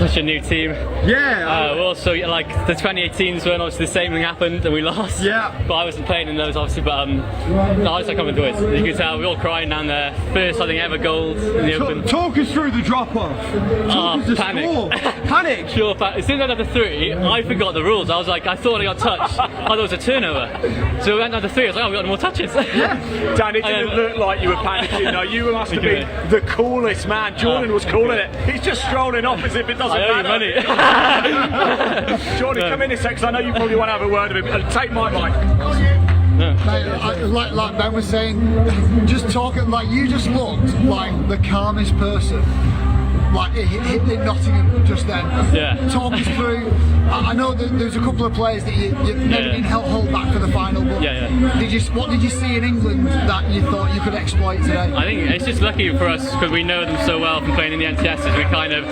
such a new team. Yeah. Also, like the 2018s when obviously the same thing happened and we lost. Yeah. But I wasn't playing in those obviously. But no, I just like coming to it. You can tell we all crying down there. First, I think ever gold in the Open. Talk us through the drop off. Panic. Panic. Sure. As soon as I got the 3, I forgot the rules. I was like, I thought I got touched. I thought it was a turnover. So we went down to 3. I was like, oh, we got more touches. Yeah. Dan, it didn't look like you were panicking though. You must have been the coolest man. Jordan was calling it. He's just strolling off as if it doesn't matter. Money. Jordan, come in a sec, because I know you probably want to have a word with him. Take my mic. Like Ben was saying, just talking like you just looked like the calmest person. Like it hit in Nottingham just then. Yeah. Talk us through. I know that there's a couple of players that you maybe didn't hold back for the final, but what did you see in England that you thought you could exploit today? I think it's just lucky for us because we know them so well from playing in the NTSs. We kind of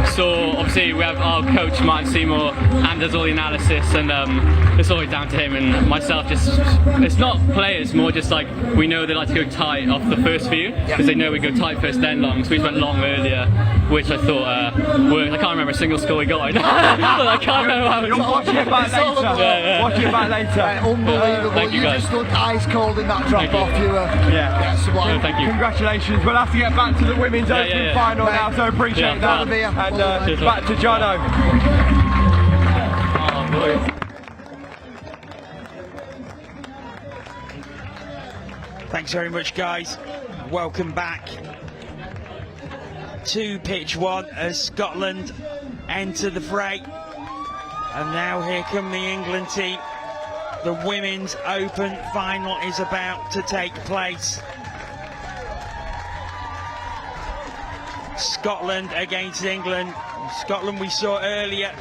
saw, obviously we have our coach Martin Seymour and does all the analysis, and it's always down to him and myself. Just it's not players, more just like we know they like to go tight off the first few because they know we go tight first then long, so we just went long earlier, which I thought worked. I can't remember a single score we got. I can't remember how You'll watch it back later. Watch it back later. Unbelievable. Thank you, you guys. just looked ice cold in that drop off. You were sublime. Thank you. Congratulations. We'll have to get back to the women's Open final now, so appreciate that. And back to Jono. Oh, boy. Thanks very much, guys. Welcome back to pitch 1 as Scotland enter the fray. And now here come the England team. The Women's Open final is about to take place. Scotland against England. Scotland we saw earlier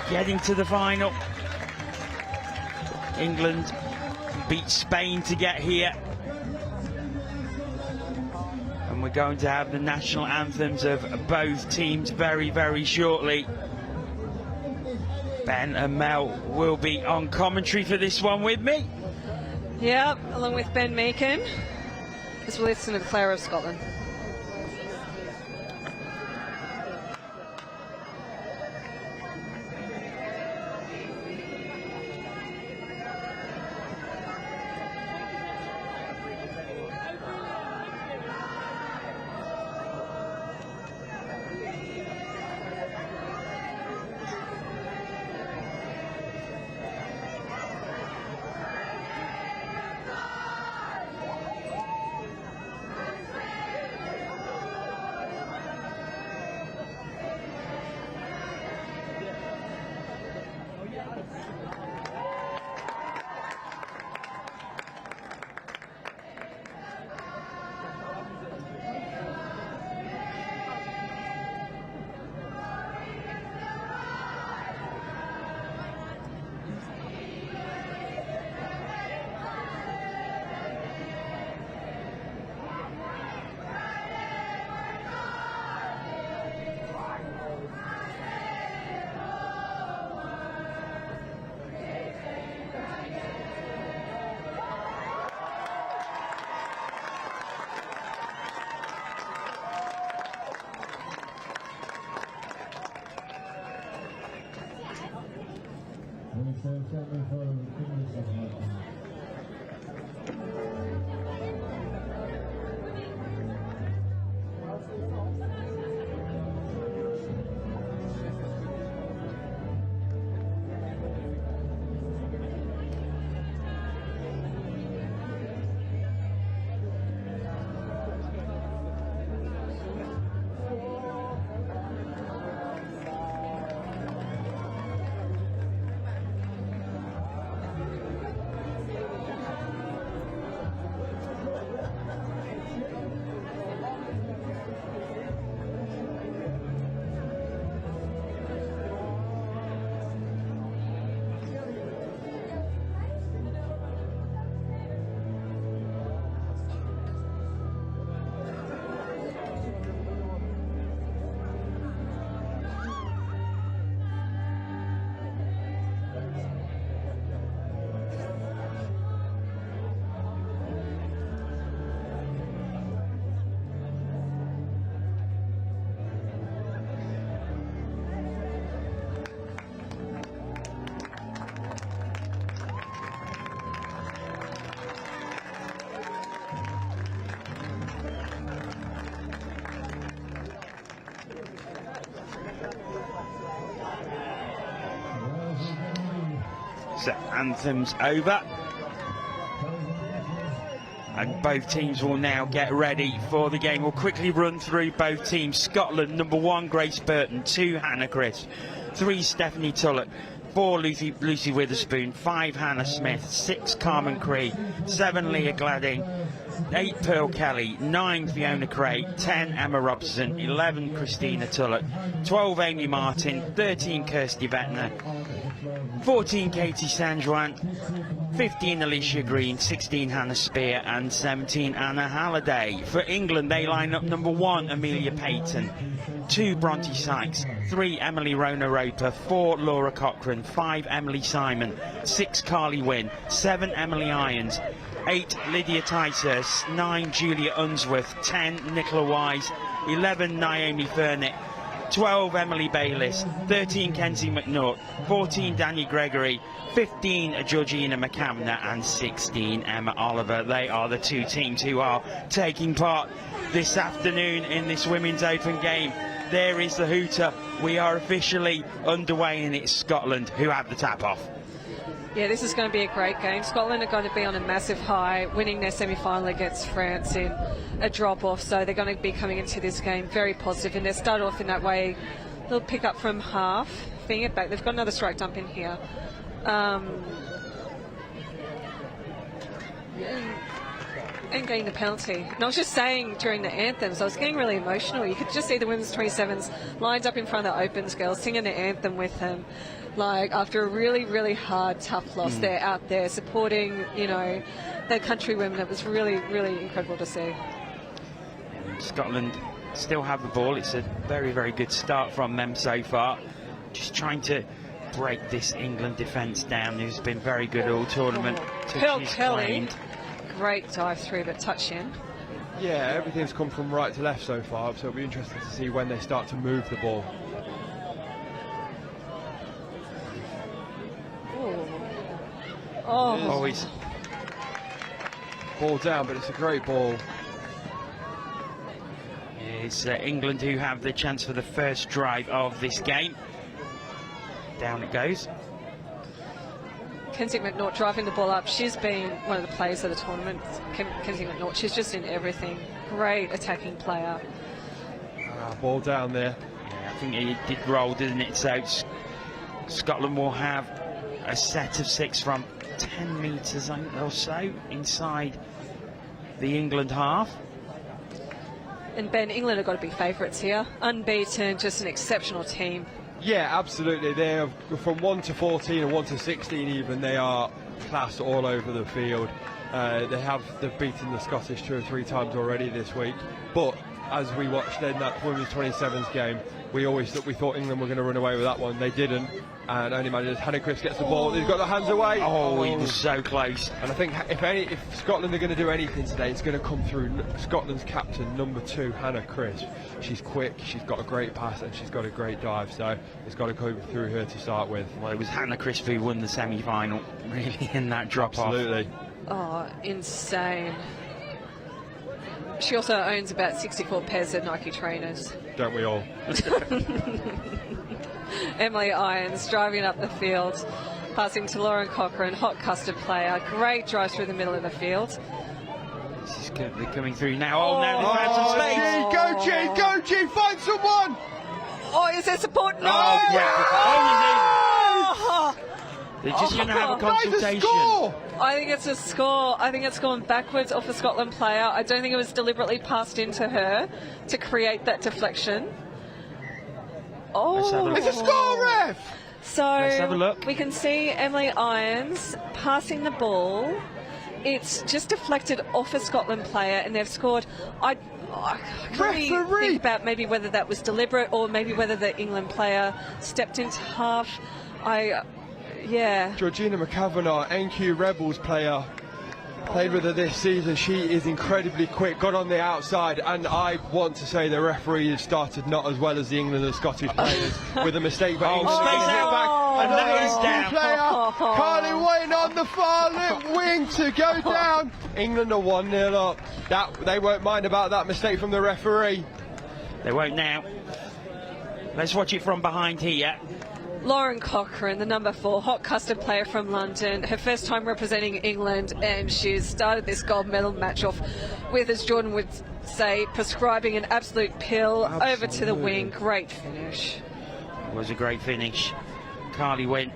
getting to the final. England beat Spain to get here. And we're going to have the national anthems of both teams very, very shortly. Ben and Mel will be on commentary for this one with me. Yeah, along with Ben Macon, as we listen to the player of Scotland. So anthems over. And both teams will now get ready for the game. We'll quickly run through both teams. Scotland, number 1, Grace Burton, 2, Hannah Crisp, 3, Stephanie Tullock, 4, Lucy Witherspoon, 5, Hannah Smith, 6, Carmen Cree, 7, Leah Gladding, 8, Pearl Kelly, 9, Fiona Craig, 10, Emma Robson, 11, Christina Tullock, 12, Amy Martin, 13, Kirsty Bettner, 14, Katie Sanjuan, 15, Alicia Green, 16, Hannah Spear, and 17, Anna Halliday. For England, they line up number 1, Amelia Payton, 2, Bronte Sykes, 3, Emily Rona Roper, 4, Laura Cochrane, 5, Emily Simon, 6, Carly Wynn, 7, Emily Irons, 8, Lydia Ticehurst, 9, Julia Unsworth, 10, Nicola Wise, 11, Naomi Furnick, 12, Emily Bayliss, 13, Kenzie McNaught, 14, Danny Gregory, 15, Georgina McCamner, and 16, Emma Oliver. They are the 2 teams who are taking part this afternoon in this Women's Open game. There is the hooter. We are officially underway, and it's Scotland who have the tap off. Yeah, this is going to be a great game. Scotland are going to be on a massive high, winning their semi-final against France in a drop-off, so they're going to be coming into this game very positive, and they start off in that way. They'll pick up from half, being it back. They've got another strike dump in here. And getting the penalty. And I was just saying during the anthems, I was getting really emotional. You could just see the women's 27s lined up in front of the Opens girls singing the anthem with them. Like, after a really, really hard, tough loss, they're out there supporting, you know, their country women. It was really, really incredible to see. Scotland still have the ball. It's a very, very good start from them so far. Just trying to break this England defence down, who's been very good all tournament. Pearl Kelly, great dive through, but touch in. Yeah, everything's come from right to left so far, so it'll be interesting to see when they start to move the ball. Oh, Always. Ball down, but it's a great ball. It's England who have the chance for the first drive of this game. Down it goes. Kenzie McNaught driving the ball up. She's been one of the players of the tournament. Kenzie McNaught, she's just in everything. Great attacking player. Ball down there. Yeah, I think it did roll, didn't it? So Scotland will have a set of 6 from 10 metres or so inside the England half. And Ben, England have got to be favourites here. Unbeaten, just an exceptional team. Yeah, absolutely. They're from 1 to 14 and 1 to 16 even. They are class all over the field. They've beaten the Scottish 2 or 3 times already this week. But as we watched in that women's 27s game, we thought England were going to run away with that one. They didn't, and only managed. Hannah Crisp gets the ball. He's got the hands away. Oh, he was so close. And I think if Scotland are going to do anything today, it's going to come through Scotland's captain, number 2, Hannah Crisp. She's quick, she's got a great pass, and she's got a great dive. So it's got to go through her to start with. Well, it was Hannah Crisp who won the semi-final, really, in that drop-off. Absolutely. Oh, insane. She also owns about 64 pairs of Nike trainers. Don't we all? Emily Irons driving up the field, passing to Lauren Cochrane, hot custard player. Great drive through the middle of the field. This is good. They're coming through now. Oh, now they found some space. Go G, find someone! Oh, is there support? No! Oh, Oh! they're just going to have a consultation. I think it's a score. I think it's gone backwards off a Scotland player. I don't think it was deliberately passed into her to create that deflection. Oh, It's a score, ref! So let's have a look. We can see Emily Irons passing the ball. It's just deflected off a Scotland player, and they've scored. I can't really think about maybe whether that was deliberate or maybe whether the England player stepped into half. Yeah. Georgina McCavanagh, NQ Rebels player, played with her this season. She is incredibly quick, got on the outside, and I want to say the referee has started not as well as the England and Scottish players with a mistake. But England space get out. back. Another That is down. player, Carly Wayne on the far left wing to go down. England are 1-0 up. They won't mind about that mistake from the referee. They won't now. Let's watch it from behind here. Lauren Cochrane, the number 4 hot custard player from London, her first time representing England, and she's started this gold medal match off with, as Jordan would say, prescribing an absolute pill. Over to the wing. Great finish. It was a great finish. Carly went.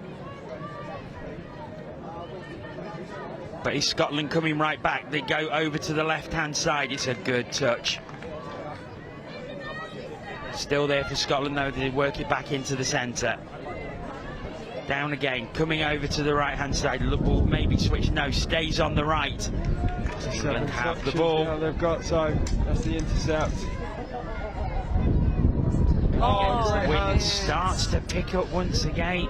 But is Scotland coming right back? They go over to the left-hand side. It's a good touch. Still there for Scotland, though. They work it back into the centre. Down again, coming over to the right-hand side. Look, will maybe switch. No, stays on the right. England have the ball. Now they've got, so that's the intercept. Wind starts to pick up once again.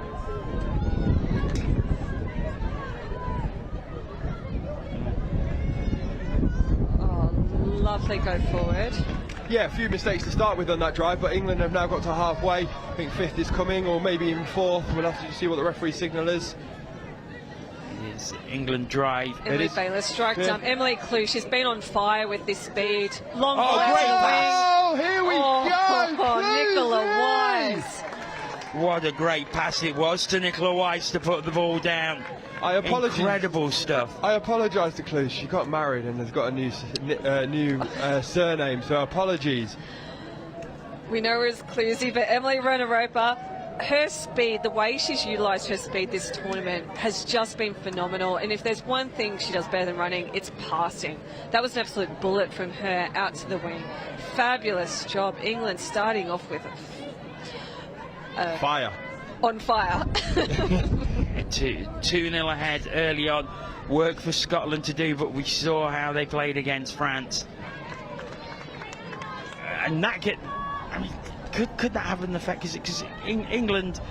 Lovely go forward. Yeah, a few mistakes to start with on that drive, but England have now got to halfway. I think 5th is coming, or maybe even 4th. We'll have to see what the referee signal is. It is England drive. Emily Baylor strike down. Emily Clue, she's been on fire with this speed. Long great pass! Oh, here we go! Nicola Wise. What a great pass it was to Nicola Wise to put the ball down. I apologise. Incredible stuff. I apologise to Clue. She got married and has got a new surname, so apologies. We know her as Cluesy, but Emily Rona-Roper, her speed, the way she's utilised her speed this tournament has just been phenomenal. And if there's one thing she does better than running, it's passing. That was an absolute bullet from her out to the wing. Fabulous job. England starting off with Fire. On fire. 2-0 ahead early on. Work for Scotland to do, but we saw how they played against France. And that could that have an effect? Because England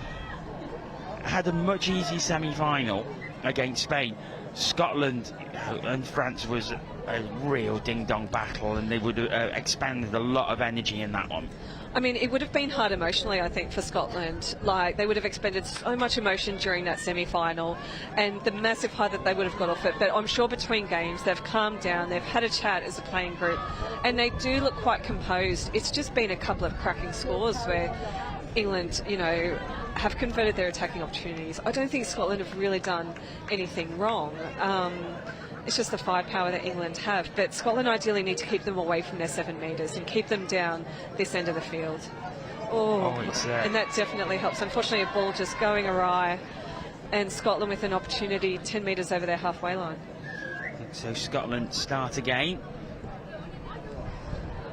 had a much easier semi-final against Spain. Scotland and France was a real ding-dong battle, and they would have expended a lot of energy in that one. I mean, it would have been hard emotionally, I think, for Scotland. Like, they would have expended so much emotion during that semi-final, and the massive high that they would have got off it. But I'm sure between games, they've calmed down, they've had a chat as a playing group, and they do look quite composed. It's just been a couple of cracking scores where England, you know, have converted their attacking opportunities. I don't think Scotland have really done anything wrong. It's just the firepower that England have. But Scotland ideally need to keep them away from their 7 metres and keep them down this end of the field. And that definitely helps. Unfortunately, a ball just going awry, and Scotland with an opportunity 10 metres over their halfway line. So Scotland start again.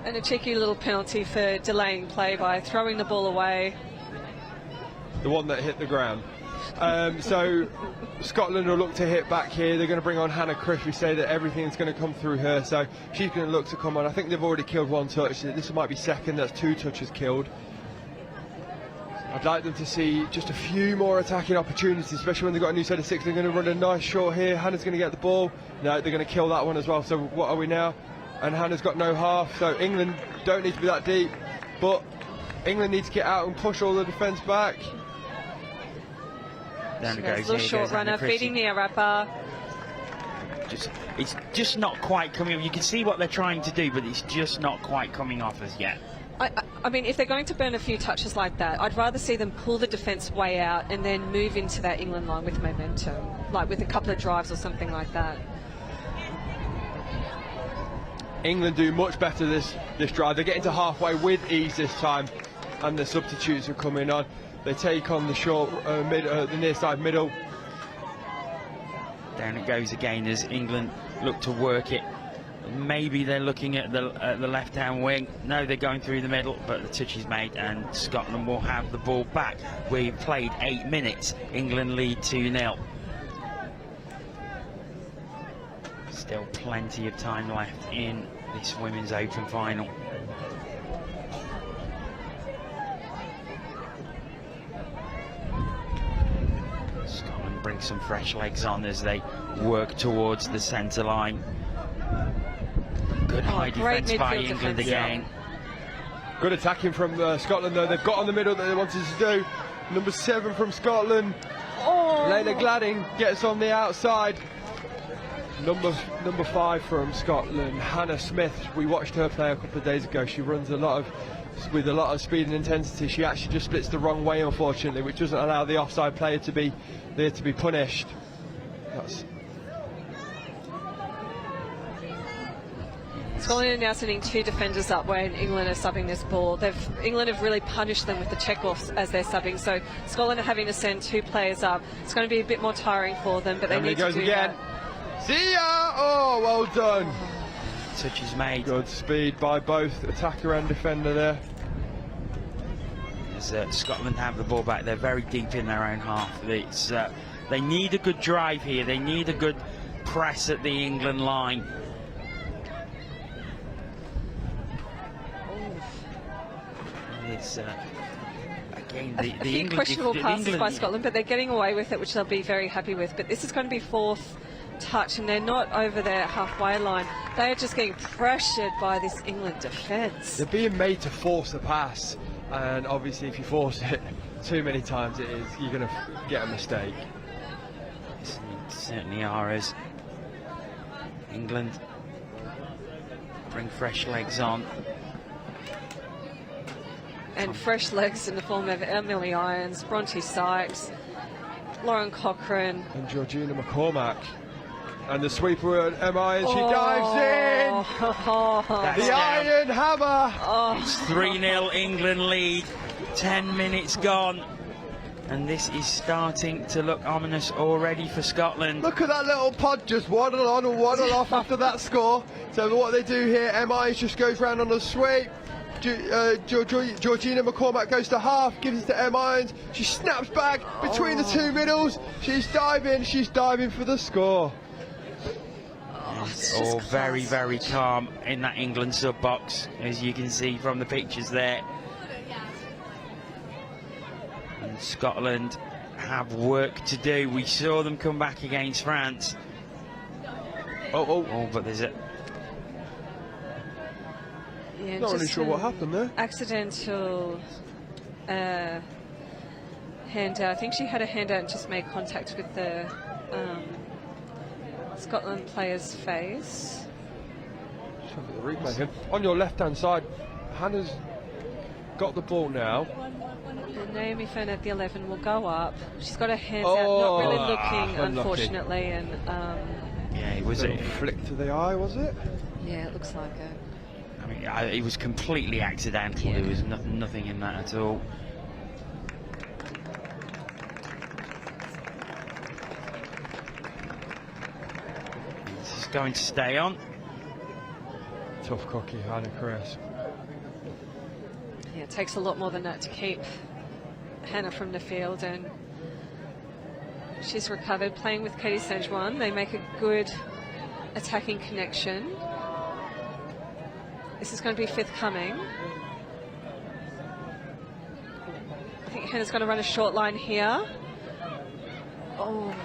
And a cheeky little penalty for delaying play by throwing the ball away. The one that hit the ground. So Scotland will look to hit back here. They're going to bring on Hannah Crish. We say that everything's going to come through her, so she's going to look to come on. I think they've already killed 1 touch. This might be second. That's 2 touches killed. I'd like them to see just a few more attacking opportunities, especially when they've got a new set of 6. They're going to run a nice short here. Hannah's going to get the ball. No, they're going to kill that one as well. So what are we now? And Hannah's got no half. So England don't need to be that deep, but England need to get out and push all the defence back. Down it goes. Little short runner, feeding the Arapa. It's just not quite coming off. You can see what they're trying to do, but it's just not quite coming off as yet. I mean, if they're going to burn a few touches like that, I'd rather see them pull the defence way out and then move into that England line with momentum, like with a couple of drives or something like that. England do much better this drive. They're getting to halfway with ease this time, and the substitutes are coming on. They take on the short, the near side middle. Down it goes again as England look to work it. Maybe they're looking at the left-hand wing. No, they're going through the middle, but the touch is made, and Scotland will have the ball back. We've played 8 minutes. England lead 2-0. Still plenty of time left in this Women's Open final. Scotland bring some fresh legs on as they work towards the centre line. Good high defence by England again. Good attacking from Scotland though. They've got on the middle that they wanted to do. Number 7 from Scotland. Layla Gladding gets on the outside. Number 5 from Scotland, Hannah Smith. We watched her play a couple of days ago. She runs a lot of with a lot of speed and intensity. She actually just splits the wrong way, unfortunately, which doesn't allow the offside player to be there to be punished. Scotland are now sending 2 defenders up when England are subbing this ball. England have really punished them with the check-offs as they're subbing, so Scotland are having to send 2 players up. It's going to be a bit more tiring for them, but they need to do again. that. See ya! Oh, well done. Touch is made. Good speed by both attacker and defender there. As Scotland have the ball back, they're very deep in their own half. They need a good drive here. They need a good press at the England line. It's again the few England, questionable passes England, by Scotland, but they're getting away with it, which they'll be very happy with. But this is going to be 4th touch, and they're not over their halfway line. They are just getting pressured by this England defence. They're being made to force the pass, and obviously if you force it too many times, you're going to get a mistake. Certainly are, as England bring fresh legs on. And fresh legs in the form of Emily Irons, Bronte Sykes, Lauren Cochrane. And Georgina McCormack. And the sweeper at MI, and she dives in! The Iron Hammer! It's 3-0 England lead, 10 minutes gone. And this is starting to look ominous already for Scotland. Look at that little pod just waddle on and waddle off after that score. So what they do here, MI just goes round on a sweep. Georgina McCormack goes to half, gives it to M Irons. She snaps back between the 2 middles. She's diving for the score. It's all very, very calm in that England sub box, as you can see from the pictures there. And Scotland have work to do. We saw them come back against France. Oh, but there's a... Yeah, not really sure what happened there. Accidental handout. I think she had a handout and just made contact with the Scotland player's face. Just look at the replay again. On your left-hand side, Hannah's got the ball now. And Naomi Fern at the 11 will go up. She's got her hands out, not really looking, unfortunately. And yeah, was it a flick to the eye? Was it? Yeah, it looks like it. I mean, it was completely accidental. Yeah. There was nothing in that at all. This is going to stay on. Tough cookie, Hannah Chris. Yeah, it takes a lot more than that to keep Hannah from the field, and she's recovered. Playing with Katie Saint-Juan, they make a good attacking connection. This is going to be 5th coming. I think Hannah's going to run a short line here. Oh.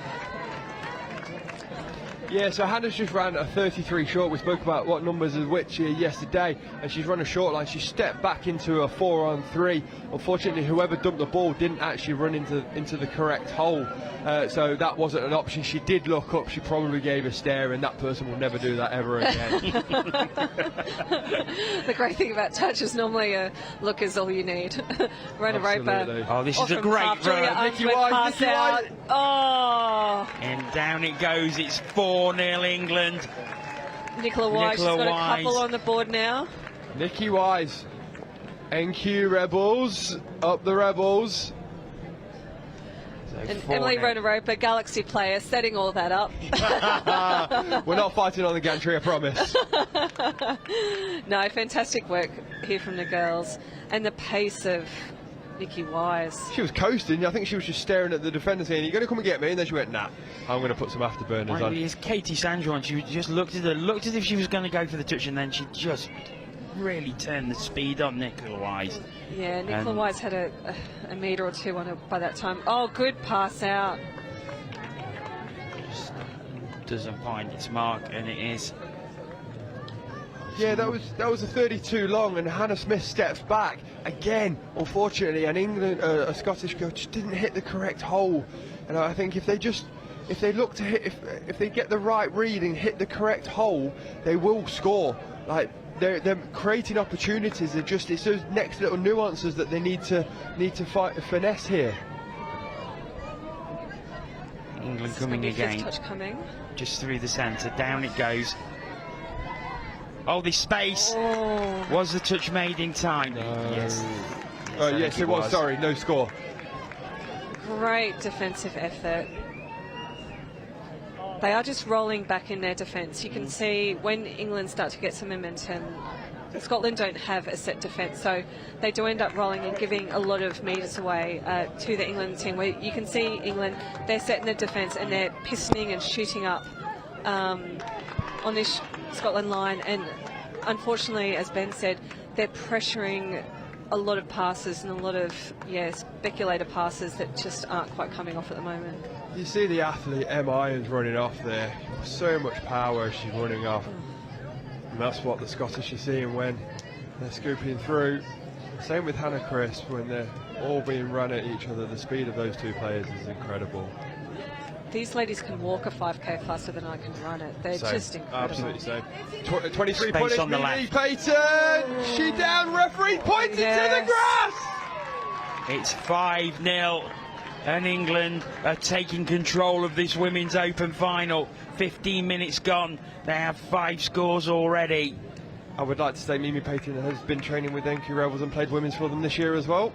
Yeah, so Hannah's just ran a 33 short. We spoke about what numbers of which yesterday, and she's run a short line. She stepped back into a 4-on-3. Unfortunately, whoever dumped the ball didn't actually run into the correct hole, so that wasn't an option. She did look up. She probably gave a stare, and that person will never do that ever again. The great thing about touch is normally a look is all you need. Rona Roper. Oh, this is a great run. Nikki Wise. Oh. And down it goes. It's 4-0 England. Nicola Wise, she's got a couple on the board now. Nikki Wise. NQ Rebels. Up the Rebels. And Emily Rona Roper, Galaxy player, setting all that up. We're not fighting on the gantry, I promise. No, fantastic work here from the girls. And the pace of Nikki Wise. She was coasting. I think she was just staring at the defender saying, "You're going to come and get me?" And then she went, "Nah, I'm going to put some afterburners on." It's Katie Saint-Juan. She just looked as if she was going to go for the touch, and then she just really turned the speed on Nicola Wise. Yeah, Nicola Wise had a metre or two on her by that time. Oh, good pass out. Just doesn't find its mark, and it is. Yeah, that was a 32 long, and Hannah Smith steps back again. Unfortunately, and England, a Scottish girl, just didn't hit the correct hole. And I think if they look to hit, if they get the right read and hit the correct hole, they will score. Like, they're creating opportunities. It's those next little nuances that they need to finesse here. England coming again. Touch coming. Just through the centre, down it goes. Oh, this space. Was the touch made in time? Yes. Yes, it was. Sorry, no score. Great defensive effort. They are just rolling back in their defence. You can see when England start to get some momentum, Scotland don't have a set defence, so they do end up rolling and giving a lot of metres away to the England team, where you can see England, they're setting the defence and they're pistoning and shooting up on this Scotland line, and unfortunately, as Ben said, they're pressuring a lot of passes and a lot of speculator passes that just aren't quite coming off at the moment. You see the athlete M. Irons running off there, so much power as she's running off, and that's what the Scottish are seeing when they're scooping through. Same with Hannah Crisp, when they're all being run at each other. The speed of those two players is incredible. These ladies can walk a 5k faster than I can run it. They're just incredible. Absolutely so. 23 Space points on the Mimi left. Payton. She down. Referee points into the grass. It's 5-0, and England are taking control of this women's open final. 15 minutes gone. They have 5 scores already. I would like to say Mimi Payton has been training with NQ Rebels and played women's for them this year as well,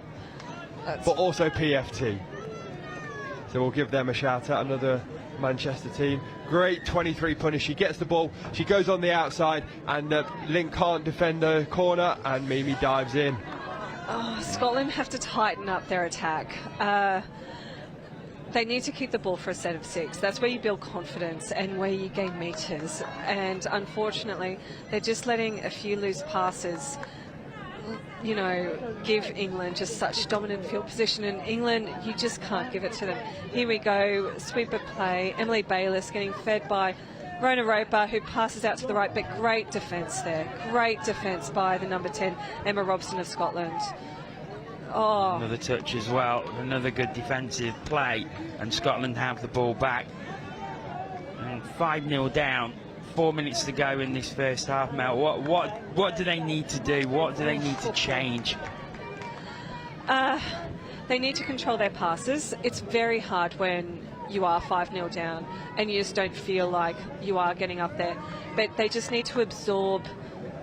but also PFT. So we'll give them a shout out, another Manchester team. Great 23 punish. She gets the ball, she goes on the outside, and Link can't defend the corner, and Mimi dives in. Oh, Scotland have to tighten up their attack. They need to keep the ball for a set of 6. That's where you build confidence and where you gain metres. And unfortunately, they're just letting a few loose passes, you know, give England just such dominant field position. And England, you just can't give it to them. Here we go, sweeper play. Emily Bayliss getting fed by Rona Roper, who passes out to the right, but great defence there. Great defence by the number 10, Emma Robson of Scotland. Oh. Another touch as well, another good defensive play, and Scotland have the ball back. And 5-0 down, 4 minutes to go in this first half. Mel, what do they need to do? What do they need to change? They need to control their passes. It's very hard when you are 5-0 down and you just don't feel like you are getting up there. But they just need to absorb,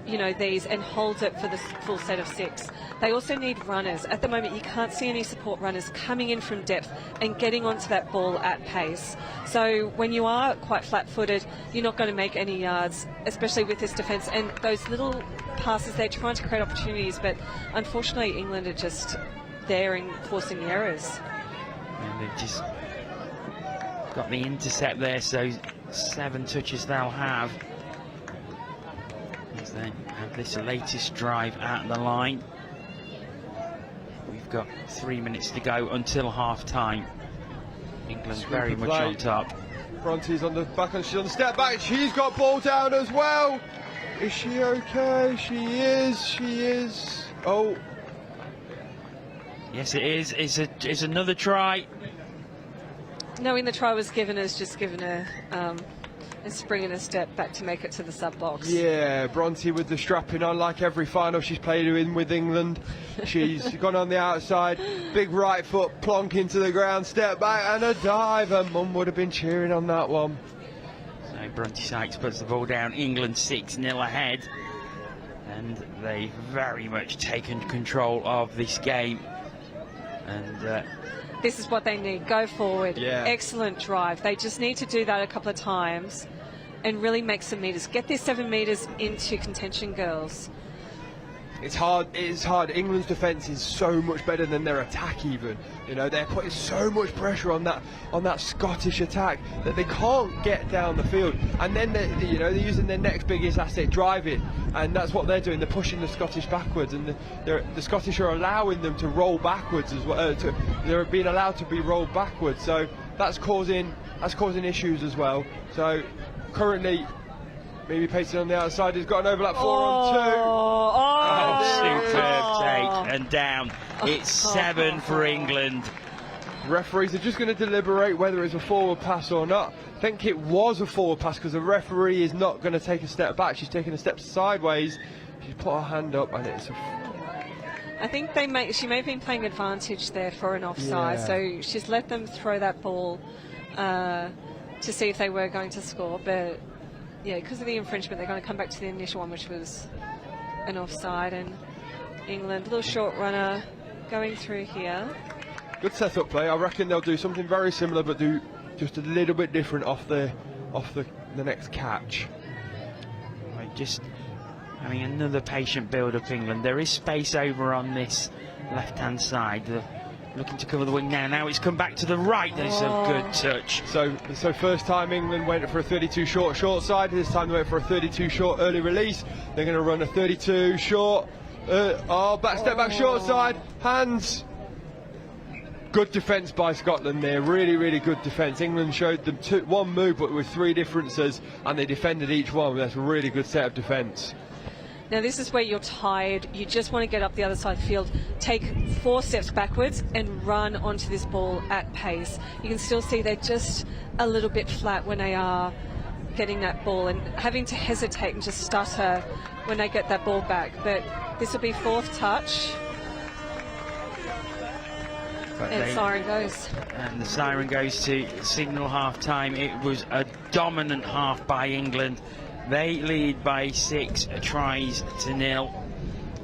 you know, these and hold it for the full set of 6. They also need runners. At the moment, you can't see any support runners coming in from depth and getting onto that ball at pace. So when you are quite flat-footed, you're not going to make any yards, especially with this defence. And those little passes, they're trying to create opportunities, but unfortunately, England are just there and forcing the errors. And they've just got the intercept there, so 7 touches they'll have. As they have this latest drive at the line. We've got 3 minutes to go until half-time. England very much on top. Bronte's on the back, and she's on the step back. She's got ball down as well. Is she okay? She is. Oh. Yes, it is. It's another try. Knowing the try was given as just given a springing a step back to make it to the sub box. Yeah, Bronte with the strapping on, like every final she's played in with England. She's gone on the outside, big right foot plonk into the ground, step back and a dive. Her mum would have been cheering on that one. So Bronte Sykes puts the ball down. England 6-0 ahead, and they've very much taken control of this game. And this is what they need. Go forward. Yeah. Excellent drive. They just need to do that a couple of times and really make some metres. Get their 7 metres into contention, girls. It's hard. It's hard. England's defence is so much better than their attack. Even, you know, they're putting so much pressure on that Scottish attack that they can't get down the field. And then they're using their next biggest asset, driving, and that's what they're doing. They're pushing the Scottish backwards, and the Scottish are allowing them to roll backwards as well. They're being allowed to be rolled backwards, so that's causing issues as well. So currently, Mimi Payton on the outside has got an overlap 4-on-2. Superb take and down. It's 7 for England. Referees are just going to deliberate whether it's a forward pass or not. I think it was a forward pass because the referee is not going to take a step back. She's taking a step sideways. She put her hand up, and it's. I think she may have been playing advantage there for an offside, so she's let them throw that ball to see if they were going to score. But yeah, because of the infringement, they're going to come back to the initial one, which was an offside. And England, little short runner going through here. Good set-up play. I reckon they'll do something very similar, but do just a little bit different off the next catch. I mean, another patient build-up, England. There is space over on this left-hand side. Looking to cover the wing now. Now it's come back to the right. There's a good touch. So first time England went for a 32 short side. This time they went for a 32 short early release. They're going to run a 32 short. Step back short side. Hands. Good defence by Scotland there. Really, really good defence. England showed them one move, but with 3 differences, and they defended each one. That's a really good set of defence. Now this is where you're tired, you just want to get up the other side of the field, take 4 steps backwards and run onto this ball at pace. You can still see they're just a little bit flat when they are getting that ball and having to hesitate and just stutter when they get that ball back. But this will be 4th touch. And siren goes. And the siren goes to signal half-time. It was a dominant half by England. They lead by 6 tries to 0,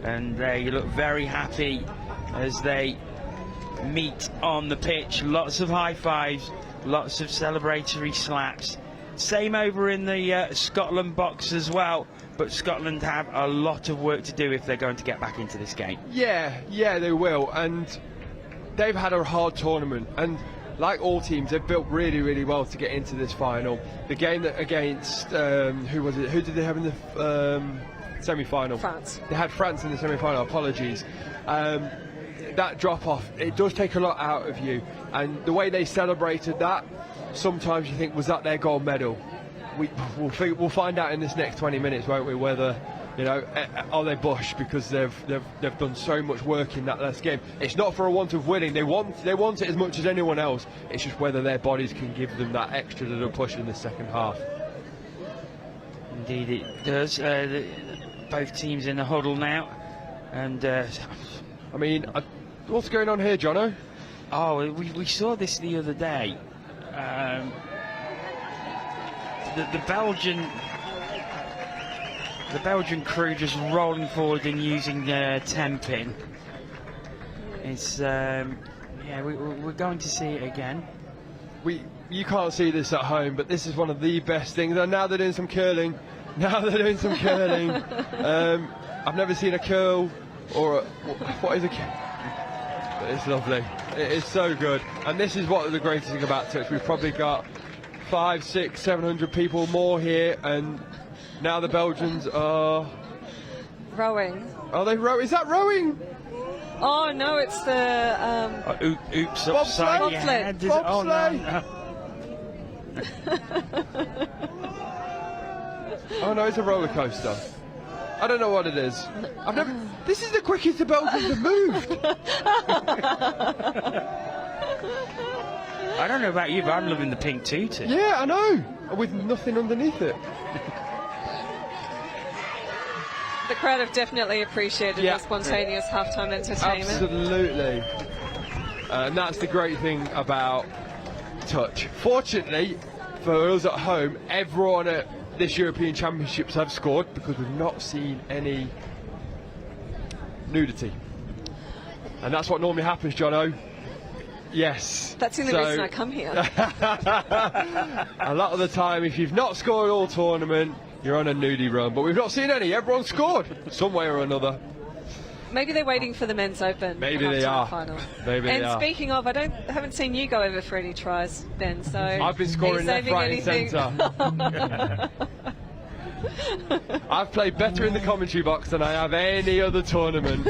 and they look very happy as they meet on the pitch. Lots of high fives, lots of celebratory slaps. Same over in the Scotland box as well, but Scotland have a lot of work to do if they're going to get back into this game. Yeah, they will, and they've had a hard tournament, and like all teams, they've built really, really well to get into this final. The game that against who was it? Who did they have in the semi-final? France. They had France in the semi-final. Apologies. That drop-off, it does take a lot out of you, and the way they celebrated that, sometimes you think, was that their gold medal? We'll find out in this next 20 minutes, won't we? Whether, you know, are they bush because they've done so much work in that last game. It's not for a want of winning. They want it as much as anyone else. It's just whether their bodies can give them that extra little push in the second half. Indeed it does. Both teams in the huddle now, and I mean, what's going on here, Jono? Oh, we saw this the other day. The Belgian crew just rolling forward and using their 10-pin. It's we're going to see it again. You can't see this at home, but this is one of the best things. And now they're doing some curling. I've never seen a curl or what is a curl? But it's lovely. It is so good. And this is what the greatest thing about touch. We've probably got 500, 600, 700 people more here, and now the Belgians are rowing. Are they rowing? Is that rowing? Oh no, it's the oops, upside your head. Oh no. Oh no, it's a roller coaster. I don't know what it is. This is the quickest the Belgians have moved. I don't know about you, but I'm loving the pink tutu. Yeah, I know. With nothing underneath it. The crowd have definitely appreciated the spontaneous halftime entertainment. Absolutely. And that's the great thing about touch. Fortunately, for us at home, everyone at this European Championships have scored because we've not seen any nudity. And that's what normally happens, Jono. Yes. That's the only reason I come here. A lot of the time, if you've not scored all tournament, you're on a nudie run. But we've not seen any. Everyone scored some way or another. Maybe they're waiting for the men's open. Maybe they are. Final. Maybe and they are. Speaking of, I haven't seen you go over for any tries, Ben. So I've been scoring left, right, and centre. I've played better in the commentary box than I have any other tournament.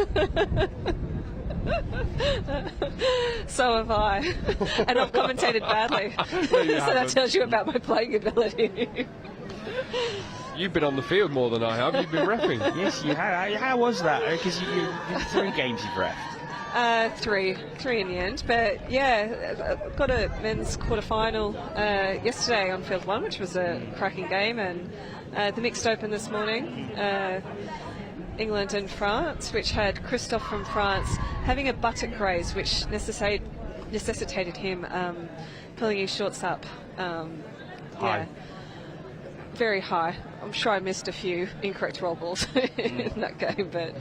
So have I. And I've commentated badly. So that tells you about my playing ability. You've been on the field more than I have. You've been reffing. Yes, you have. How was that? Because you 3 games you've reffed. Three in the end. But yeah, got a men's quarter-final yesterday on field 1, which was a cracking game, and the mixed open this morning. England and France, which had Christophe from France having a buttock raise, which necessitated him pulling his shorts up. High. Very high. I'm sure I missed a few incorrect roll balls in that game, but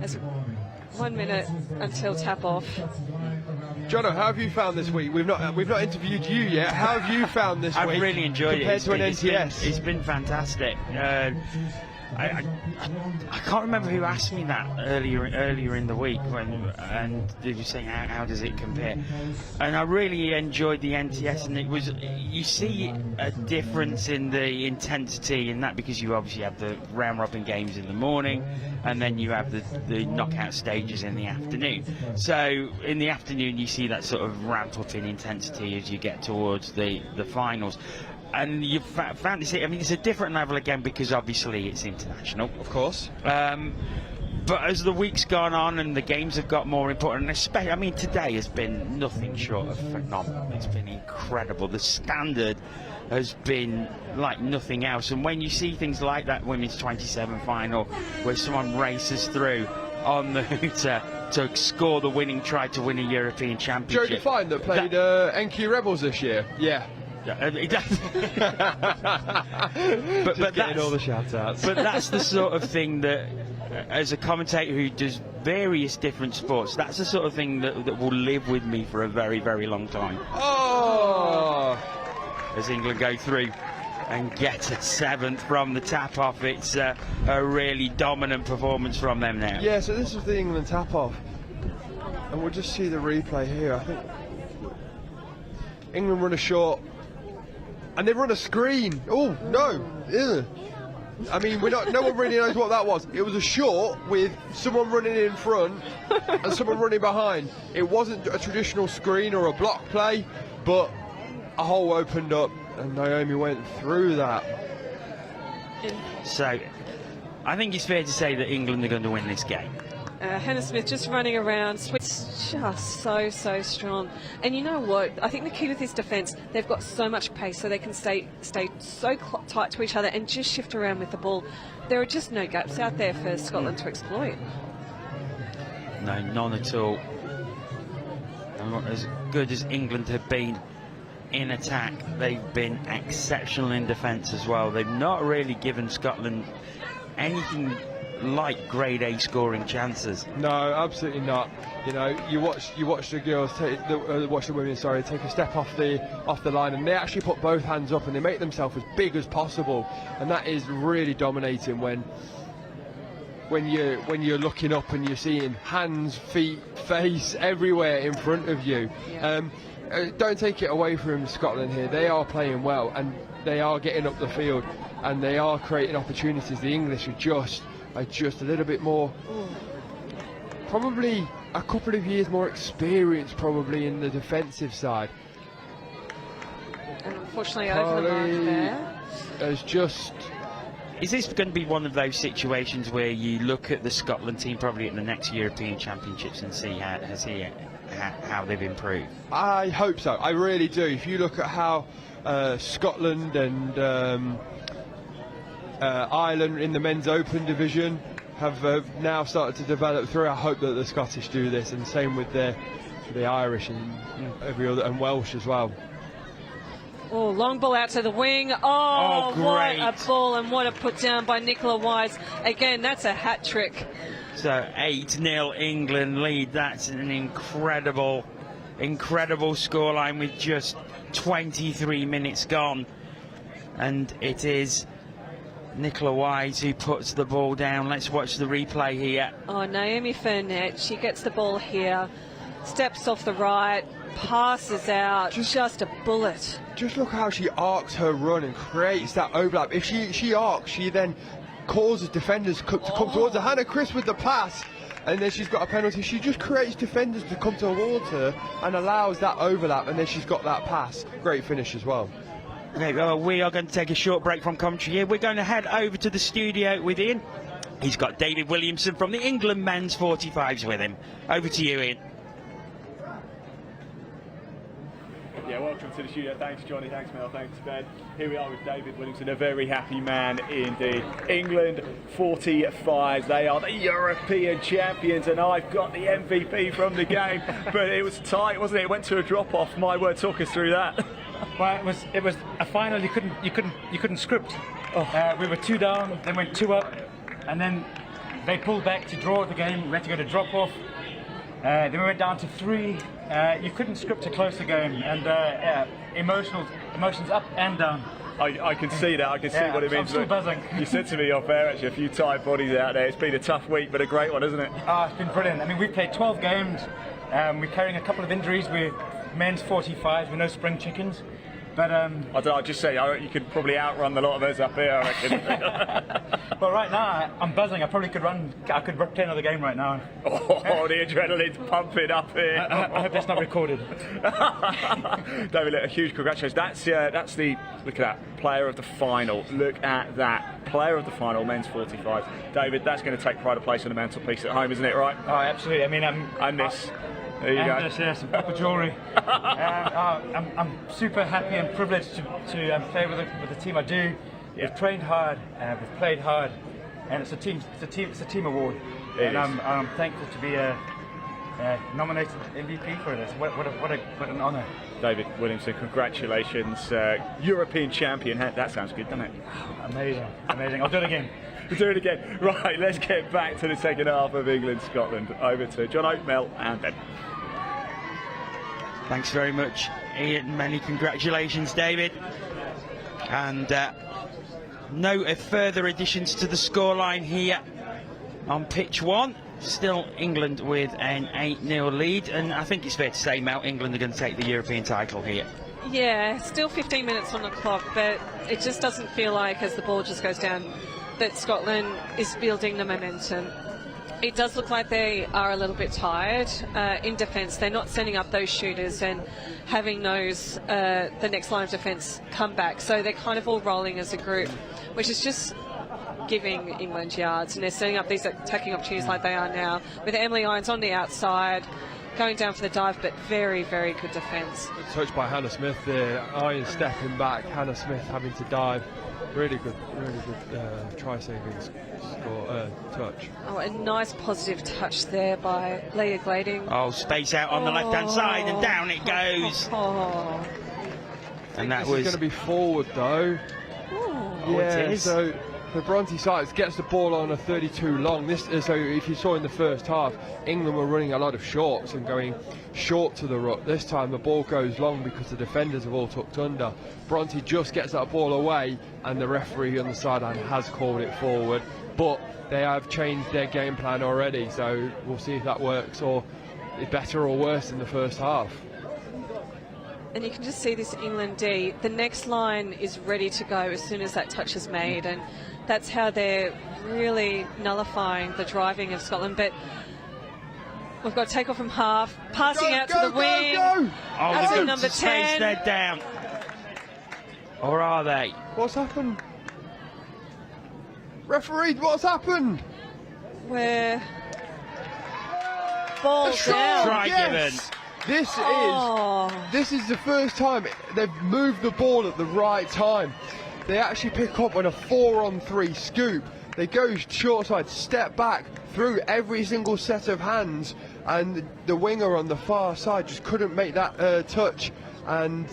as 1 minute until tap off. Jono, how have you found this week? We've not interviewed you yet. How have you found this week? I've really enjoyed compared it to an NTS. It's been fantastic. I can't remember who asked me that earlier in the week and did you say how does it compare? And I really enjoyed the NTS, and it was, you see a difference in the intensity in that, because you obviously have the round robin games in the morning and then you have the knockout stages in the afternoon. So in the afternoon you see that sort of ramp up in intensity as you get towards the finals. And you've found this, I mean, it's a different level again because obviously it's international. Of course. But as the week's gone on and the games have got more important, and especially, I mean, today has been nothing short of phenomenal. It's been incredible. The standard has been like nothing else. And when you see things like that women's 27 final, where someone races through on the hooter to score the winning try to win a European Championship. Joe Define that played NQ Rebels this year. Yeah. It does. but getting all the shout outs. But that's the sort of thing that, as a commentator who does various different sports, that's the sort of thing that will live with me for a very, very long time. Oh! As England go through and get a seventh from the tap off, it's a really dominant performance from them now. Yeah, so this is the England tap off, and we'll just see the replay here. I think England run a short, and they run a screen. Oh no! Ew. I mean, no one really knows what that was. It was a short with someone running in front and someone running behind. It wasn't a traditional screen or a block play, but a hole opened up and Naomi went through that. So I think it's fair to say that England are going to win this game. Hannah Smith just running around, it's just so strong. And you know what? I think the key with this defence, they've got so much pace, so they can stay so tight to each other and just shift around with the ball. There are just no gaps out there for Scotland to exploit. No, none at all. Not as good as England have been in attack, they've been exceptional in defence as well. They've not really given Scotland anything like grade A scoring chances. No, absolutely not. You know, you watch the girls watch the women, sorry, take a step off the line, and they actually put both hands up and they make themselves as big as possible, and that is really dominating when you're looking up and you're seeing hands, feet, face everywhere in front of you. Yeah. Don't take it away from Scotland here. They are playing well and they are getting up the field and they are creating opportunities. The English are just a little bit more, probably a couple of years more experience probably in the defensive side. And unfortunately over the mark there. As just... Is this going to be one of those situations where you look at the Scotland team probably at the next European Championships and see how they've improved? I hope so. I really do. If you look at how Scotland and Ireland in the men's open division have now started to develop through, I hope that the Scottish do this, and same with the Irish and every other, and Welsh as well. Oh, long ball out to the wing. Oh, what a ball, and what a put down by Nicola Wise. Again, that's a hat trick. So 8-0 England lead. That's an incredible scoreline with just 23 minutes gone. And it is Nicola Wise who puts the ball down. Let's watch the replay here. Oh, Naomi Furnett, she gets the ball here, steps off the right, passes out, just a bullet. Just look how she arcs her run and creates that overlap. If she arcs, she then causes defenders to come towards her. Hannah Chris with the pass, and then she's got a penalty. She just creates defenders to come towards her and allows that overlap, and then she's got that pass. Great finish as well. Okay, well, we are going to take a short break from commentary here. We're going to head over to the studio with Ian. He's got David Williamson from the England men's 45s with him. Over to you, Ian. Yeah, welcome to the studio. Thanks, Johnny. Thanks, Mel. Thanks, Ben. Here we are with David Williamson, a very happy man indeed. England 45. They are the European champions, and I've got the MVP from the game. But it was tight, wasn't it? It went to a drop-off. My word, talk us through that. Well, it was a final you couldn't script. We were 2 down, then went 2 up, and then they pulled back to draw the game. We had to go to drop-off. Then we went down to 3. You couldn't script a closer game, and emotions up and down. I can see that. I can see what it means. I'm still buzzing. You said to me off air, actually, a few tired bodies out there. It's been a tough week, but a great one, isn't it? It's been brilliant. I mean, we've played 12 games. We're carrying a couple of injuries. We're men's 45. We're no spring chickens. But I'll just say, you could probably outrun a lot of us up here, I reckon. Well, right now I'm buzzing. I probably I could play another game right now. Oh, the adrenaline's pumping up here. I hope that's not recorded. David, look, a huge congratulations. That's the, look at that, player of the final. Look at that, player of the final, men's 45. David, that's going to take pride of place on the mantelpiece at home, isn't it, right? Oh, absolutely. I mean, And this. There you go. Yes, some proper jewellery. I'm super happy and privileged to play with the team I do. We've trained hard, we've played hard, and it's a team award. And I'm thankful to be nominated MVP for this. What an honour. David Williamson, congratulations, European champion. That sounds good, doesn't it? Amazing. I'll do it again. We'll do it again. Right, let's get back to the second half of England-Scotland. Over to John Oatmel and Ben. Thanks very much, Ian. Many congratulations, David. And no further additions to the scoreline here on pitch 1. Still England with an 8-0 lead, and I think it's fair to say, Mel, England are going to take the European title here. Yeah, still 15 minutes on the clock, but it just doesn't feel like, as the ball just goes down, that Scotland is building the momentum. It does look like they are a little bit tired in defence. They're not sending up those shooters and having those the next line of defence come back. So they're kind of all rolling as a group, which is just giving England yards. And they're setting up these attacking opportunities like they are now, with Emily Irons on the outside, going down for the dive, but very, very good defence. Touched by Hannah Smith there. Irons stepping back, Hannah Smith having to dive. Really good try-saving touch. Oh, a nice positive touch there by Leah Glading. Oh, space out on the left-hand side, and down it goes. And that was going to be forward though. It is. So the Bronte Sykes gets the ball on a 32 long. So if you saw in the first half, England were running a lot of shorts and going short to the ruck. This time the ball goes long because the defenders have all tucked under. Bronte just gets that ball away, and the referee on the sideline has called it forward. But they have changed their game plan already, so we'll see if that works or is better or worse in the first half. And you can just see this England D. The next line is ready to go as soon as that touch is made, and that's how they're really nullifying the driving of Scotland. But we've got takeoff from half, passing out to the wing. Oh, that's they're a number 10. They're down. Or are they? What's happened? Referee, what's happened? Where ball down. Try given. This is the first time they've moved the ball at the right time. They actually pick up on a 4-on-3 scoop. They go short side, step back through every single set of hands, and the winger on the far side just couldn't make that touch, and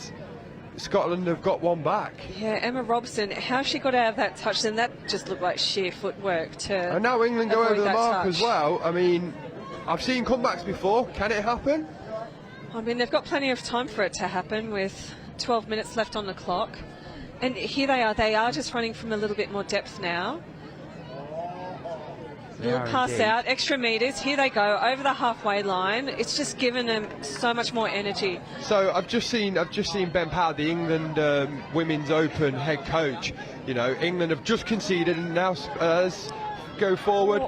Scotland have got one back. Yeah, Emma Robson, how she got out of that touch, and that just looked like sheer footwork to. And now England go over the mark touch as well. I mean, I've seen comebacks before. Can it happen? I mean, they've got plenty of time for it to happen with 12 minutes left on the clock. And here they are just running from a little bit more depth now. Little pass out, extra metres, here they go, over the halfway line. It's just given them so much more energy. So I've just seen Ben Powell, the England Women's Open head coach. You know, England have just conceded, and now go forward.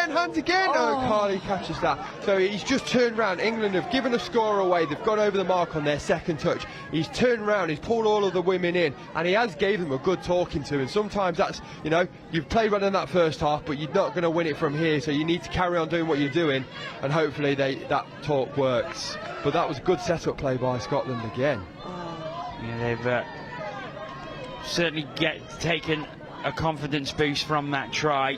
Hands again. Oh, Carly catches that. So he's just turned round. England have given a score away. They've gone over the mark on their second touch. He's turned round, he's pulled all of the women in, and he has gave them a good talking to. And sometimes that's, you know, you've played well in that first half, but you're not going to win it from here, so you need to carry on doing what you're doing, and hopefully that talk works. But that was a good setup play by Scotland again. Yeah, they've certainly taken a confidence boost from that try.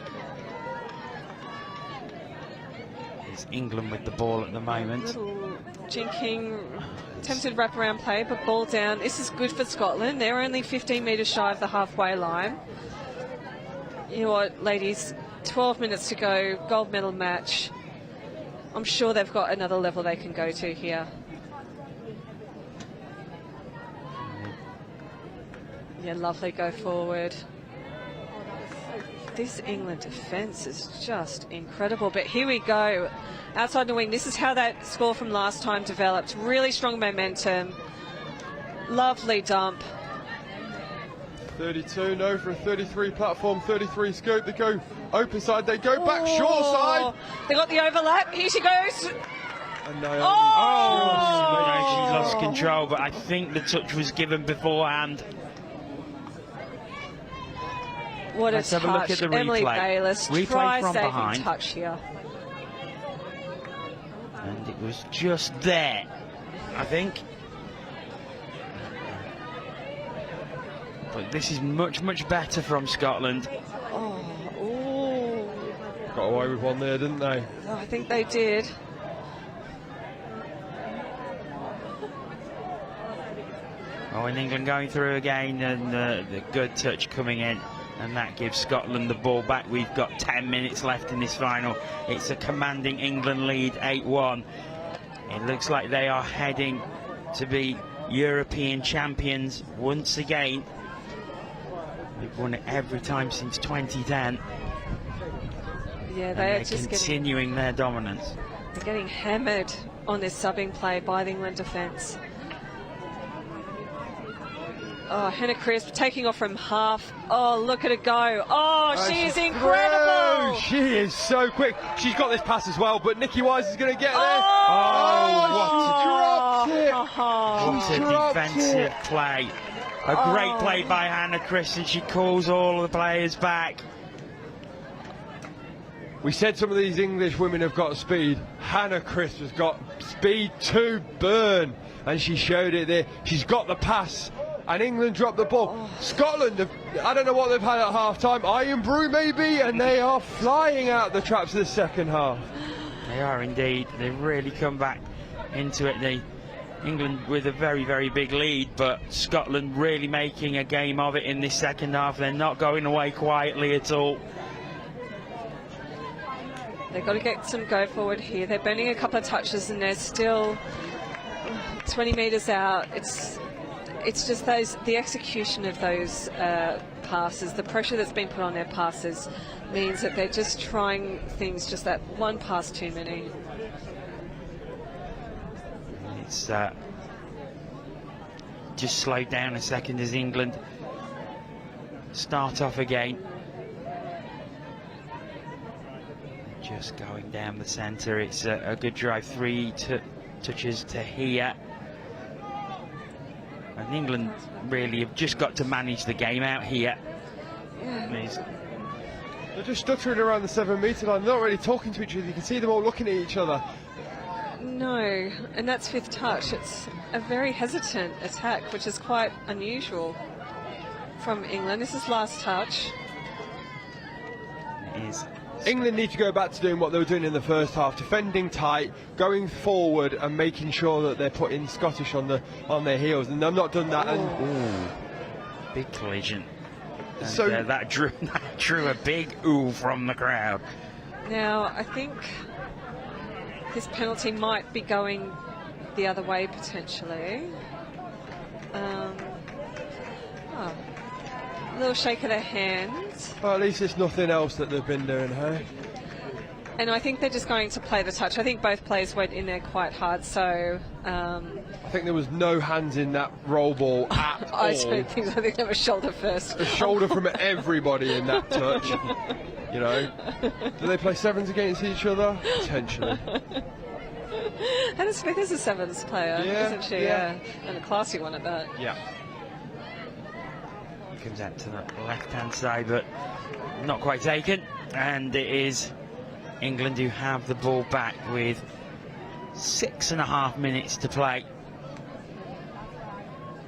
It's England with the ball at the moment. Little jinking, attempted wraparound play, but ball down. This is good for Scotland. They're only 15 metres shy of the halfway line. You know what, ladies, 12 minutes to go, gold medal match. I'm sure they've got another level they can go to here. Yeah, lovely go forward. This England defence is just incredible. But here we go, outside the wing. This is how that score from last time developed. Really strong momentum. Lovely dump. 32, no for a 33 platform, 33 scope. They go open side, they go back short side. They got the overlap. Here she goes. And Naomi She lost control, but I think the touch was given beforehand. What Let's a have a look touch. at the Emily replay. Bayliss, Replay from try-saving behind. touch here. And it was just there, I think. But this is much, much better from Scotland. got away with one there, didn't they? Oh, I think they did. Oh, and England going through again, and the good touch coming in, and that gives Scotland the ball back. We've got 10 minutes left in this final. It's a commanding England lead, 8-1. It looks like they are heading to be European champions once again. They've won it every time since 2010. Yeah, they're just continuing their dominance. They're getting hammered on this subbing play by the England defence. Oh, Hannah Crisp taking off from half. Oh, look at her go. Oh, she is incredible. She is so quick. She's got this pass as well, but Nikki Wise is going to get there. What She a defensive play. A great play by Hannah Crisp, and she calls all the players back. We said some of these English women have got speed. Hannah Crisp has got speed to burn, and she showed it there. She's got the pass, and England dropped the ball. Scotland, I don't know what they've had at half-time. Iron Brew maybe, and they are flying out the traps of the second half. They are indeed. They've really come back into it. England with a very, very big lead, but Scotland really making a game of it in this second half. They're not going away quietly at all. They've got to get some go forward here. They're burning a couple of touches and they're still 20 metres out. It's just the execution of those passes, the pressure that's been put on their passes means that they're just trying things just that one pass too many. It's just slowed down a second as England start off again. Just going down the centre. It's a good drive, 3 touches to here. And England really have just got to manage the game out here. Yeah. They're just stuttering around the 7-metre line. They're not really talking to each other. You can see them all looking at each other. No, and that's fifth touch. It's a very hesitant attack, which is quite unusual from England. This is last touch. It is. England need to go back to doing what they were doing in the first half, defending tight, going forward and making sure that they're putting Scottish on their heels, and they've not done that. And big collision. And, so that drew a big ooh from the crowd. Now, I think this penalty might be going the other way potentially. A little shake of their hands. Well, at least it's nothing else that they've been doing, hey? And I think they're just going to play the touch. I think both players went in there quite hard, so... I think there was no hands in that roll ball at all. I don't think so. I think there was shoulder first. A shoulder from everybody in that touch. You know, do they play sevens against each other? Potentially. Hannah Smith is a sevens player, isn't she? Yeah. And a classy one at that. Yeah. Comes out to the left-hand side, but not quite taken. And it is England who have the ball back with 6.5 minutes to play.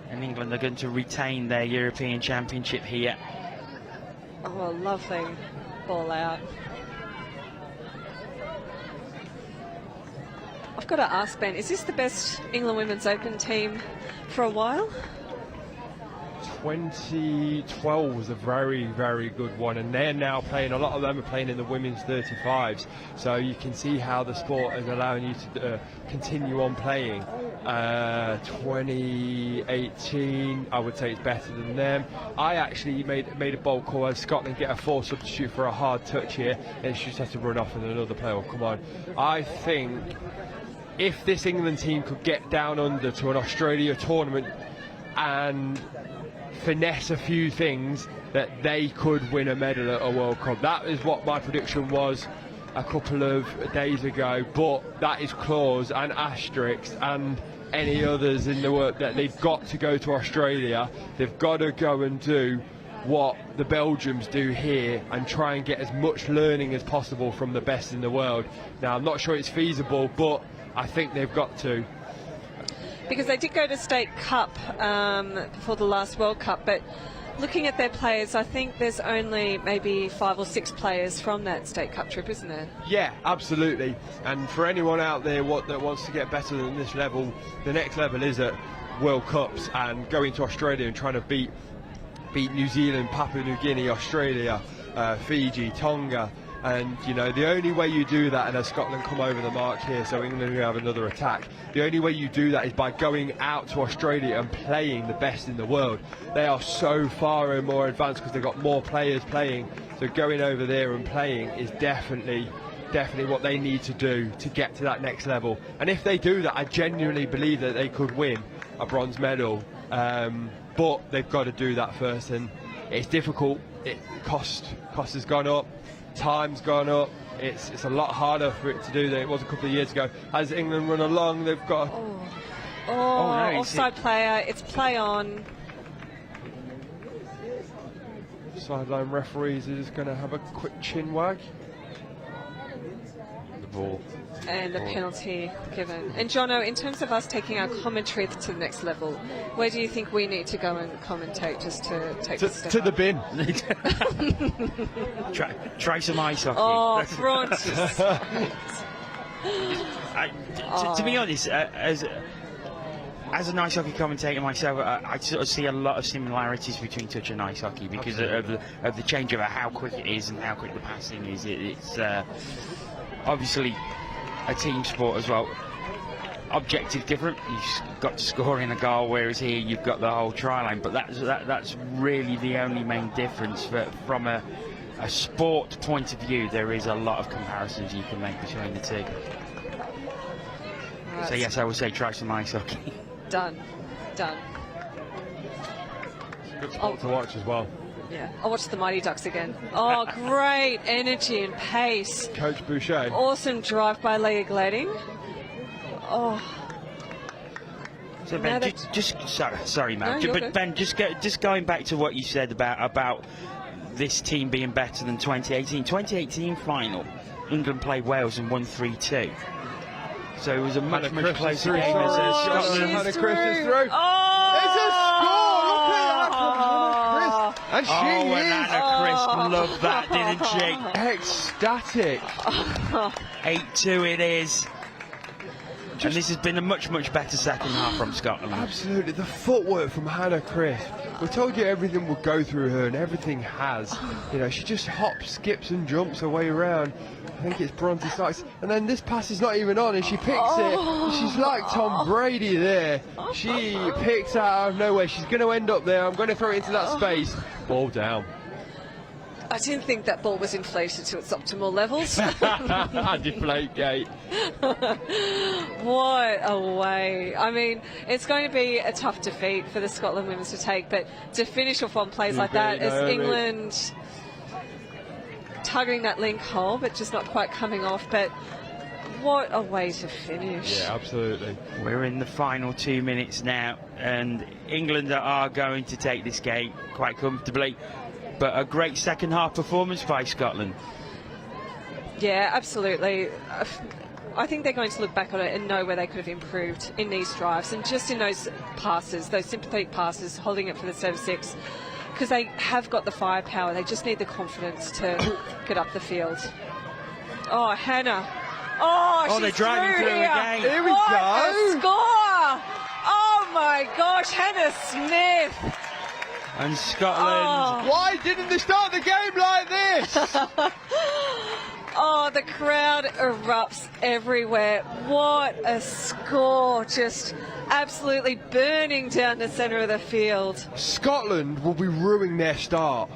And England are going to retain their European Championship here. Oh, lovely ball out. I've got to ask, Ben, is this the best England Women's Open team for a while? 2012 was a very, very good one, and they're now playing, a lot of them are playing in the women's 35s, so you can see how the sport is allowing you to continue on playing. 2018, I would say it's better than them. I actually made a bold call as Scotland get a 4 substitute for a hard touch here, and she just has to run off with another player. Oh, come on. I think if this England team could get down under to an Australia tournament and finesse a few things, that they could win a medal at a World Cup. That is what my prediction was a couple of days ago, but that is clause and asterisks and any others in the world that they've got to go to Australia. They've got to go and do what the Belgians do here and try and get as much learning as possible from the best in the world. Now, I'm not sure it's feasible, but I think they've got to. Because they did go to State Cup before the last World Cup, but looking at their players, I think there's only maybe 5 or 6 players from that State Cup trip, isn't there? Yeah, absolutely. And for anyone out there that wants to get better than this level, the next level is at World Cups, and going to Australia and trying to beat New Zealand, Papua New Guinea, Australia, Fiji, Tonga. And you know, the only way you do that, and as Scotland come over the mark here, so England will have another attack, the only way you do that is by going out to Australia and playing the best in the world. They are so far and more advanced because they've got more players playing, so going over there and playing is definitely what they need to do to get to that next level. And if they do that, I genuinely believe that they could win a bronze medal, but they've got to do that first, and it's difficult. Cost has gone up, time's gone up. It's a lot harder for it to do than it was a couple of years ago. As England run along, they've got no, offside player. It's play on. Sideline referees are just going to have a quick chin wag. The ball. And a penalty given. And Jono, in terms of us taking our commentary to the next level, where do you think we need to go and commentate just to take the step to up? the bin? Try some ice hockey. Oh, Francis. To be honest, as an ice hockey commentator myself, I sort of see a lot of similarities between touch and ice hockey because of the change of how quick it is and how quick the passing is. It's obviously a team sport as well. Objective different. You've got to score in a goal, whereas here you've got the whole try line. But that's really the only main difference. But from a sport point of view, there is a lot of comparisons you can make between the two. Right. So yes, I would say try some ice hockey. Done. Good sport to watch as well. Yeah, I'll watch the Mighty Ducks again. Oh, great energy and pace. Coach Boucher. Awesome drive by Leah Glading. Oh. So Ben, sorry, Matt. No, but Ben, just going back to what you said about this team being better than 2018. 2018 final, England played Wales and won 3-2. So it was a much closer game as Scotland. Hannah Chris is through. Oh! It's a score! Look at that from Hannah Chris. And Hannah Chris loved that, didn't she? Ecstatic. 8-2 it is. And this has been a much better second half from Scotland. Absolutely. The footwork from Hannah Chris. We told you everything would go through her, and everything has. You know, she just hops, skips and jumps her way around. I think it's Bronte Sykes. And then this pass is not even on, and she picks it. And she's like Tom Brady there. She picks out of nowhere. She's going to end up there. I'm going to throw it into that space. Ball down. I didn't think that ball was inflated to its optimal levels. Deflate gate. What a way. I mean, it's going to be a tough defeat for the Scotland women's to take, but to finish off on plays like that as England targeting that link hole, but just not quite coming off. But what a way to finish. Yeah, absolutely. We're in the final 2 minutes now, and England are going to take this game quite comfortably. But a great second half performance by Scotland. Yeah, absolutely. I think they're going to look back on it and know where they could have improved in these drives and just in those passes, those sympathetic passes, holding it for the serve 6, because they have got the firepower. They just need the confidence to get up the field. Oh, Hannah. Oh, they're driving through again. Here we what go. A score! Oh my gosh, Hannah Smith. And Scotland. Why didn't they start the game like this? Oh, the crowd erupts everywhere. What a score. Just absolutely burning down the centre of the field. Scotland will be ruining their start.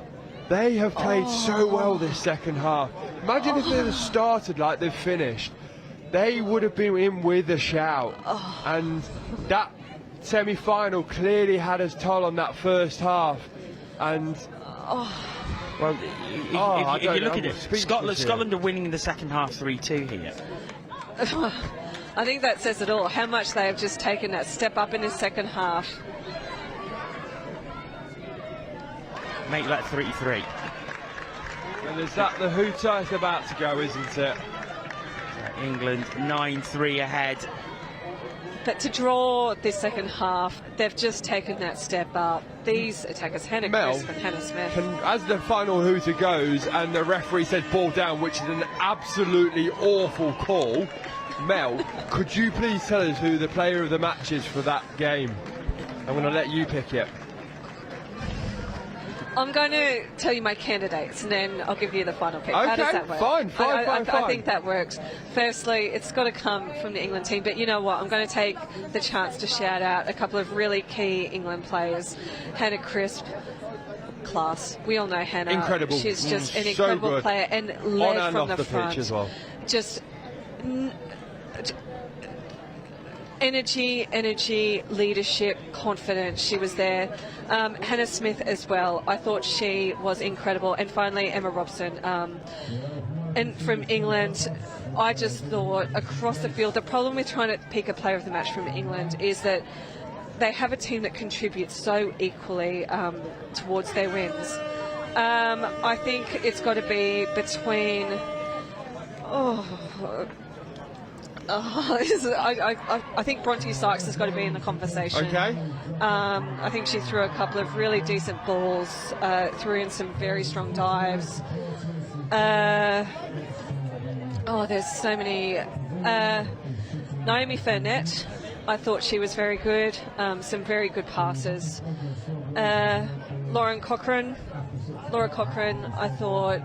They have played so well this second half. Imagine if they had started like they've finished. They would have been in with a shout. And that semi-final clearly had its toll on that first half. And Well, if you look at it, Scotland are winning the second half 3-2 here. I think that says it all, how much they have just taken that step up in the second half. Make that 3-3. And is that the hooter? It's about to go, isn't it? England 9-3 ahead. But to draw this second half, they've just taken that step up. These attackers, Hannah Crisp and Hannah Smith. As the final hooter goes and the referee said ball down, which is an absolutely awful call, Mel, could you please tell us who the player of the match is for that game? I'm going to let you pick it. I'm going to tell you my candidates and then I'll give you the final pick. Okay, how does that work? Fine. I think that works. Firstly, it's got to come from the England team, but you know what? I'm going to take the chance to shout out a couple of really key England players. Hannah Crisp, class. We all know Hannah. Incredible. She's just an So incredible good. player and On led and from off the front. pitch as well. Just energy, leadership, confidence. She was there. Hannah Smith as well. I thought she was incredible. And finally, Emma Robson. And from England, I just thought across the field, the problem with trying to pick a player of the match from England is that they have a team that contributes so equally towards their wins. I think it's got to be between... I think Bronte Sykes has got to be in the conversation. Okay. I think she threw a couple of really decent balls, threw in some very strong dives. There's so many. Naomi Furnett, I thought she was very good. Some very good passes. Laura Cochrane, I thought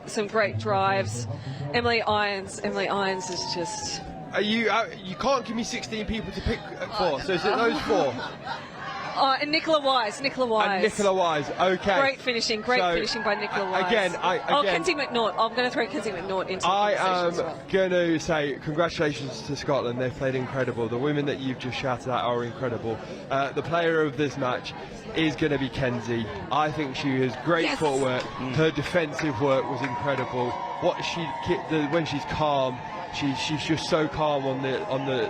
some great drives. Emily Irons is just... You can't give me 16 people to pick for, so is it those four? And Nicola Wise. And Nicola Wise, okay. Great finishing by Nicola Wise. Again, Kenzie McNaught. I'm going to throw Kenzie McNaught into the conversation as well. Going to say congratulations to Scotland. They've played incredible. The women that you've just shouted out are incredible. The player of this match is going to be Kenzie. I think she has great footwork. Her defensive work was incredible. When she's calm, she's just so calm on the